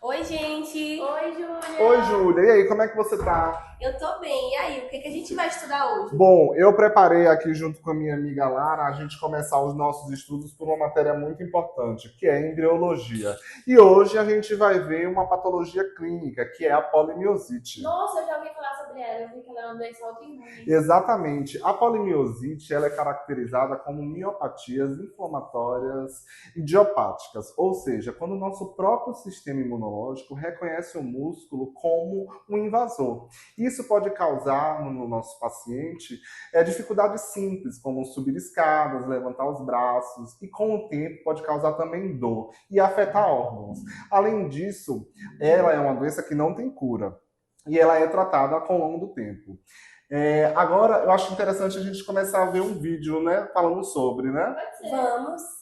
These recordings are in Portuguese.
Oi, gente! Oi, Oi, Júlia! Júlia. E aí, como é que você tá? Eu tô bem. E aí, o que que a gente vai estudar hoje? Bom, eu preparei aqui junto com a minha amiga Lara a gente começar os nossos estudos por uma matéria muito importante, que é embriologia. E hoje a gente vai ver uma patologia clínica, que é a polimiosite. Nossa, eu já ouvi falar sobre ela. Eu vi que ela é uma doença autoimune. Exatamente. A polimiosite ela é caracterizada como miopatias inflamatórias idiopáticas, ou seja, quando o nosso próprio sistema imunológico reconhece o músculo como um invasor. Isso pode causar no nosso paciente dificuldades simples, como subir escadas, levantar os braços, e com o tempo pode causar também dor e afetar órgãos. Além disso, ela é uma doença que não tem cura. E ela é tratada ao longo do tempo. Agora, eu acho interessante a gente começar a ver um vídeo, né, falando sobre, né? Pode ser. Vamos.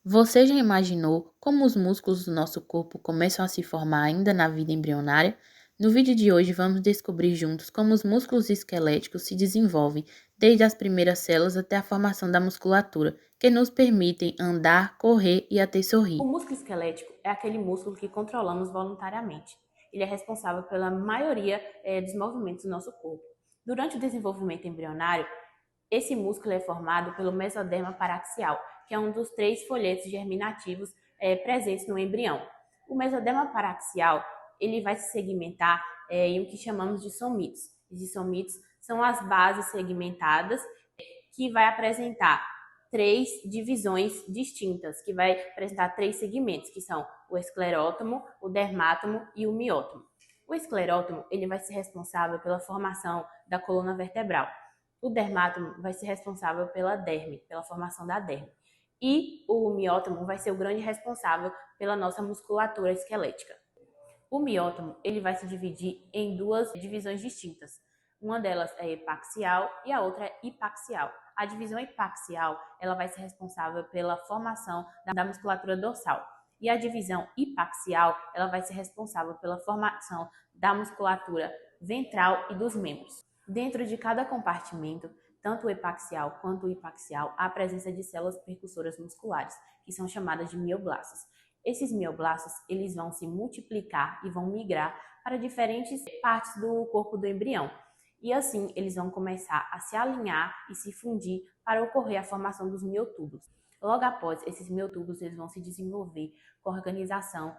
Você já imaginou como os músculos do nosso corpo começam a se formar ainda na vida embrionária? No vídeo de hoje vamos descobrir juntos como os músculos esqueléticos se desenvolvem desde as primeiras células até a formação da musculatura, que nos permitem andar, correr e até O sorrir. músculo esquelético é aquele músculo que controlamos voluntariamente. Ele é responsável pela maioria dos movimentos do nosso corpo. Durante o desenvolvimento embrionário, esse músculo é formado pelo mesoderma paraxial, que é um dos 3 folhetos germinativos presentes no embrião. O mesoderma paraxial ele vai se segmentar em o que chamamos de somitos. Esses somitos são as bases segmentadas que vai apresentar 3 divisões distintas, que vai apresentar 3 segmentos, que são o esclerótomo, o dermátomo e o miótomo. O esclerótomo ele vai ser responsável pela formação da coluna vertebral. O dermátomo vai ser responsável pela derme, pela formação da derme. E o miótomo vai ser o grande responsável pela nossa musculatura esquelética. O miótomo ele vai se dividir em 2 divisões distintas. Uma delas é epaxial e a outra é hipaxial. A divisão epaxial ela vai ser responsável pela formação da musculatura dorsal. E a divisão hipaxial ela vai ser responsável pela formação da musculatura ventral e dos membros. Dentro de cada compartimento, tanto o epaxial quanto o hipaxial, há a presença de células percussoras musculares, que são chamadas de mioblastos. Esses mioblastos eles vão se multiplicar e vão migrar para diferentes partes do corpo do embrião. E assim eles vão começar a se alinhar e se fundir para ocorrer a formação dos miotúbulos. Logo após, esses miotúbulos eles vão se desenvolver com organização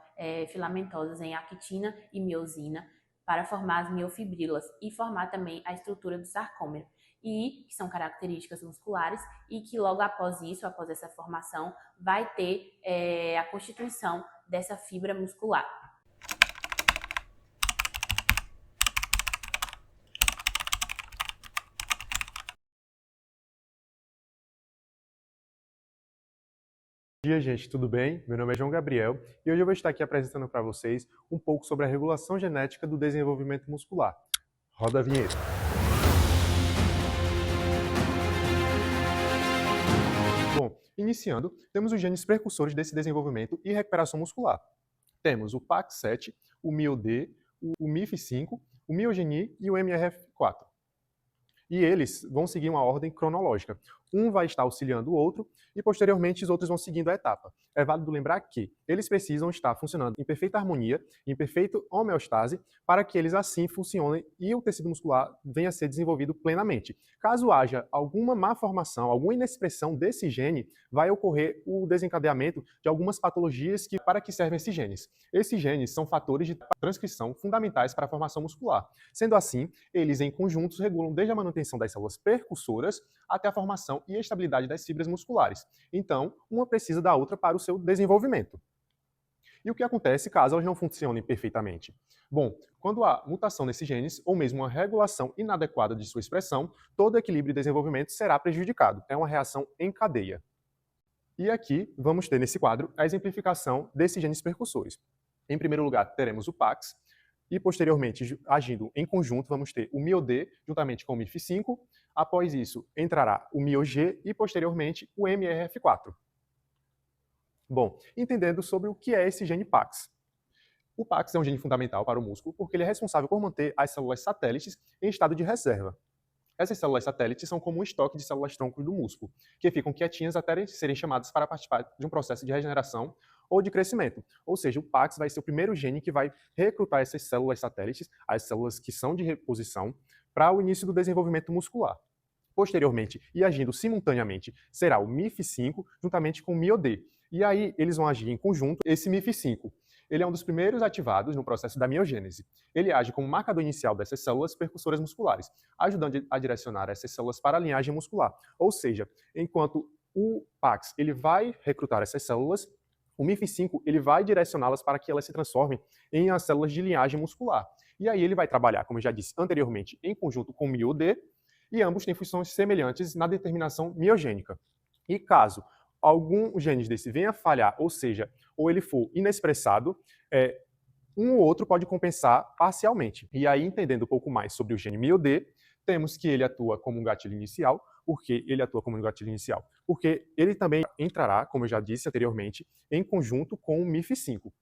filamentosas em actina e miosina para formar as miofibrículas e formar também a estrutura do sarcômero. E que são características musculares e que logo após isso, após essa formação, vai ter a constituição dessa fibra muscular. Bom dia, gente, tudo bem? Meu nome é João Gabriel e hoje eu vou estar aqui apresentando para vocês um pouco sobre a regulação genética do desenvolvimento muscular. Roda a vinheta. Bom, iniciando, temos os genes precursores desse desenvolvimento e recuperação muscular. Temos o PAX7, o MIO-D, o MIF5, o MIOGNI e o MRF4. E eles vão seguir uma ordem cronológica. Um vai estar auxiliando o outro e, posteriormente, os outros vão seguindo a etapa. É válido lembrar que eles precisam estar funcionando em perfeita harmonia, em perfeita homeostase, para que eles assim funcionem e o tecido muscular venha a ser desenvolvido plenamente. Caso haja alguma má formação, alguma inexpressão desse gene, vai ocorrer o desencadeamento de algumas patologias para que servem esses genes. Esses genes são fatores de transcrição fundamentais para a formação muscular. Sendo assim, eles em conjuntos regulam desde a manutenção das células percussoras até a formação e estabilidade das fibras musculares. Então, uma precisa da outra para o seu desenvolvimento. E o que acontece caso elas não funcionem perfeitamente? Bom, quando há mutação nesses genes, ou mesmo uma regulação inadequada de sua expressão, todo equilíbrio e desenvolvimento será prejudicado. É uma reação em cadeia. E aqui vamos ter nesse quadro a exemplificação desses genes percussores. Em primeiro lugar, teremos o PAX, e posteriormente, agindo em conjunto, vamos ter o MIO-D juntamente com o MIF5. Após isso, entrará o MIO-G e, posteriormente, o MRF4. Bom, entendendo sobre o que é esse gene PAX. O PAX é um gene fundamental para o músculo porque ele é responsável por manter as células satélites em estado de reserva. Essas células satélites são como um estoque de células-troncos do músculo, que ficam quietinhas até serem chamadas para participar de um processo de regeneração ou de crescimento. Ou seja, o PAX vai ser o primeiro gene que vai recrutar essas células satélites, as células que são de reposição, para o início do desenvolvimento muscular. Posteriormente, e agindo simultaneamente, será o MIF5 juntamente com o MIOD. E aí eles vão agir em conjunto. Esse MIF5, ele é um dos primeiros ativados no processo da miogênese. Ele age como marcador inicial dessas células percussoras musculares, ajudando a direcionar essas células para a linhagem muscular. Ou seja, enquanto o PAX ele vai recrutar essas células, o MIF5 ele vai direcioná-las para que elas se transformem em as células de linhagem muscular. E aí ele vai trabalhar, como eu já disse anteriormente, em conjunto com o MIOD, e ambos têm funções semelhantes na determinação miogênica. E caso algum gene desse venha a falhar, ou seja, ou ele for inexpressado, um ou outro pode compensar parcialmente. E aí, entendendo um pouco mais sobre o gene MIOD, temos que ele atua como um gatilho inicial. Por que ele atua como um gatilho inicial? Porque ele também entrará, como eu já disse anteriormente, em conjunto com o MIF5.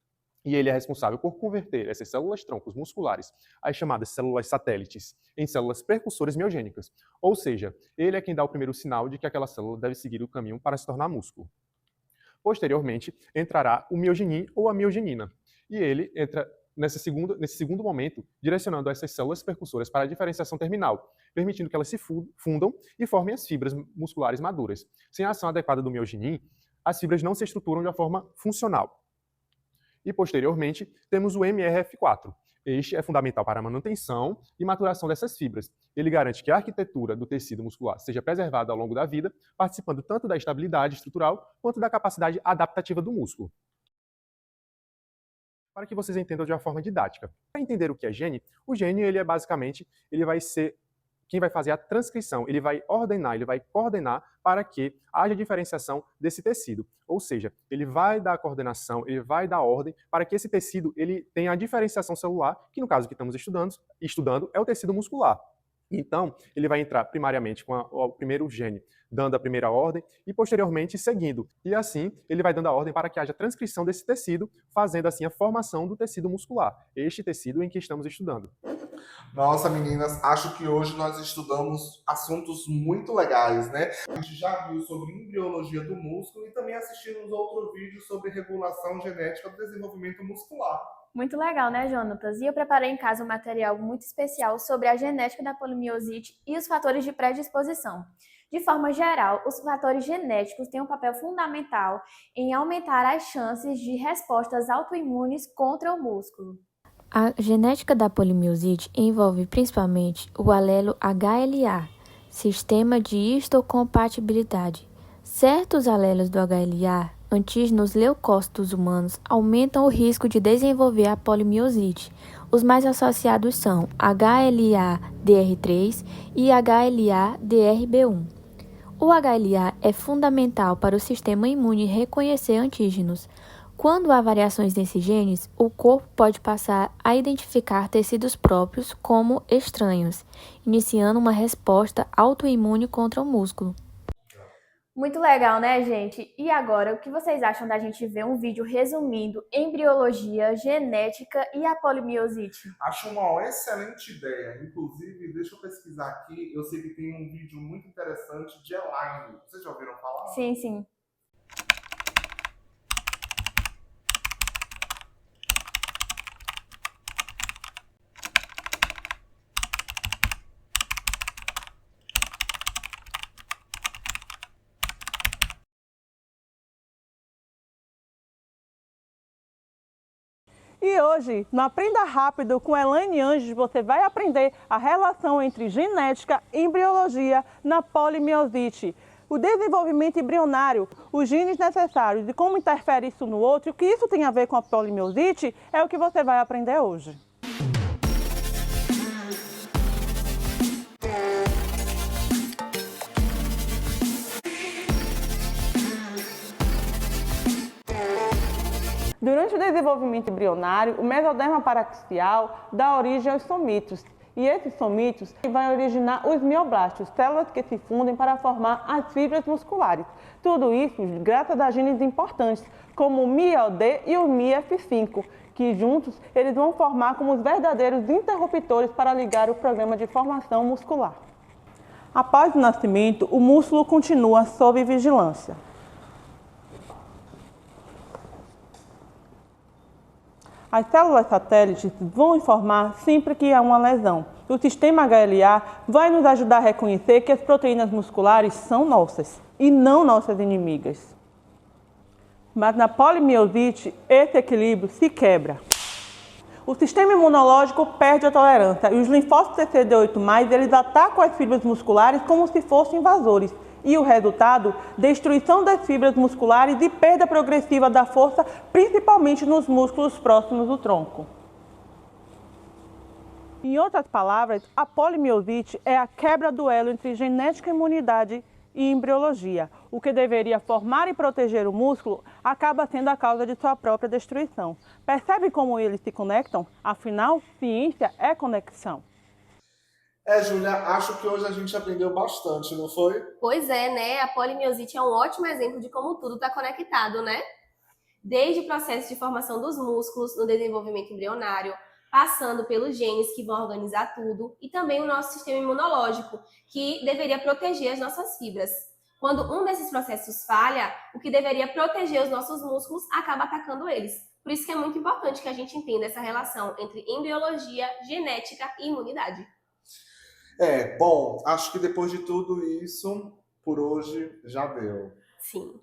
E ele é responsável por converter essas células-troncos musculares, as chamadas células satélites, em células percussoras miogênicas. Ou seja, ele é quem dá o primeiro sinal de que aquela célula deve seguir o caminho para se tornar músculo. Posteriormente, entrará o miogenin ou a miogenina. E ele entra nesse segundo momento, direcionando essas células percussoras para a diferenciação terminal, permitindo que elas se fundam e formem as fibras musculares maduras. Sem a ação adequada do miogenin, as fibras não se estruturam de uma forma funcional. E, posteriormente, temos o MRF4. Este é fundamental para a manutenção e maturação dessas fibras. Ele garante que a arquitetura do tecido muscular seja preservada ao longo da vida, participando tanto da estabilidade estrutural quanto da capacidade adaptativa do músculo. Para que vocês entendam de uma forma didática. Para entender o que é gene, o gene ele vai ser quem vai fazer a transcrição, ele vai ordenar, ele vai coordenar para que haja diferenciação desse tecido. Ou seja, ele vai dar a coordenação, ele vai dar ordem para que esse tecido ele tenha a diferenciação celular, que no caso que estamos estudando é o tecido muscular. Então, ele vai entrar primariamente com o primeiro gene, dando a primeira ordem, e posteriormente seguindo. E assim, ele vai dando a ordem para que haja transcrição desse tecido, fazendo assim a formação do tecido muscular, este tecido em que estamos estudando. Nossa, meninas, acho que hoje nós estudamos assuntos muito legais, né? A gente já viu sobre embriologia do músculo e também assistimos outro vídeo sobre regulação genética do desenvolvimento muscular. Muito legal, né, Jonatas? E eu preparei em casa um material muito especial sobre a genética da polimiosite e os fatores de predisposição. De forma geral, os fatores genéticos têm um papel fundamental em aumentar as chances de respostas autoimunes contra o músculo. A genética da polimiosite envolve principalmente o alelo HLA, sistema de histocompatibilidade. Certos alelos do HLA, antígenos leucócitos humanos, aumentam o risco de desenvolver a polimiosite. Os mais associados são HLA-DR3 e HLA-DRB1. O HLA é fundamental para o sistema imune reconhecer antígenos. Quando há variações nesses genes, o corpo pode passar a identificar tecidos próprios como estranhos, iniciando uma resposta autoimune contra o músculo. Muito legal, né, gente? E agora, o que vocês acham da gente ver um vídeo resumindo embriologia, genética e a polimiosite? Acho uma excelente ideia. Inclusive, deixa eu pesquisar aqui, eu sei que tem um vídeo muito interessante de Elaine. Vocês já ouviram falar? Sim, sim. E hoje, no Aprenda Rápido com Elaine Anjos, você vai aprender a relação entre genética e embriologia na polimiosite, o desenvolvimento embrionário, os genes necessários e como interfere isso no outro, e o que isso tem a ver com a polimiosite, é o que você vai aprender hoje. Durante o desenvolvimento embrionário, o mesoderma paraxial dá origem aos somitos. E esses somitos vão originar os mioblastos, células que se fundem para formar as fibras musculares. Tudo isso graças a genes importantes, como o MIOD e o MIF5, que juntos eles vão formar como os verdadeiros interruptores para ligar o programa de formação muscular. Após o nascimento, o músculo continua sob vigilância. As células satélites vão informar sempre que há uma lesão. O sistema HLA vai nos ajudar a reconhecer que as proteínas musculares são nossas e não nossas inimigas. Mas na polimiosite, esse equilíbrio se quebra. O sistema imunológico perde a tolerância e os linfócitos CD8+, eles atacam as fibras musculares como se fossem invasores. E o resultado? Destruição das fibras musculares e perda progressiva da força, principalmente nos músculos próximos do tronco. Em outras palavras, a polimiosite é a quebra do elo entre genética, imunidade e embriologia. O que deveria formar e proteger o músculo acaba sendo a causa de sua própria destruição. Percebe como eles se conectam? Afinal, ciência é conexão. Júlia, acho que hoje a gente aprendeu bastante, não foi? Pois é, né? A polimiosite é um ótimo exemplo de como tudo está conectado, né? Desde o processo de formação dos músculos no desenvolvimento embrionário, passando pelos genes que vão organizar tudo, e também o nosso sistema imunológico, que deveria proteger as nossas fibras. Quando um desses processos falha, o que deveria proteger os nossos músculos acaba atacando eles. Por isso que é muito importante que a gente entenda essa relação entre embriologia, genética e imunidade. Bom, acho que depois de tudo isso, por hoje já deu. Sim.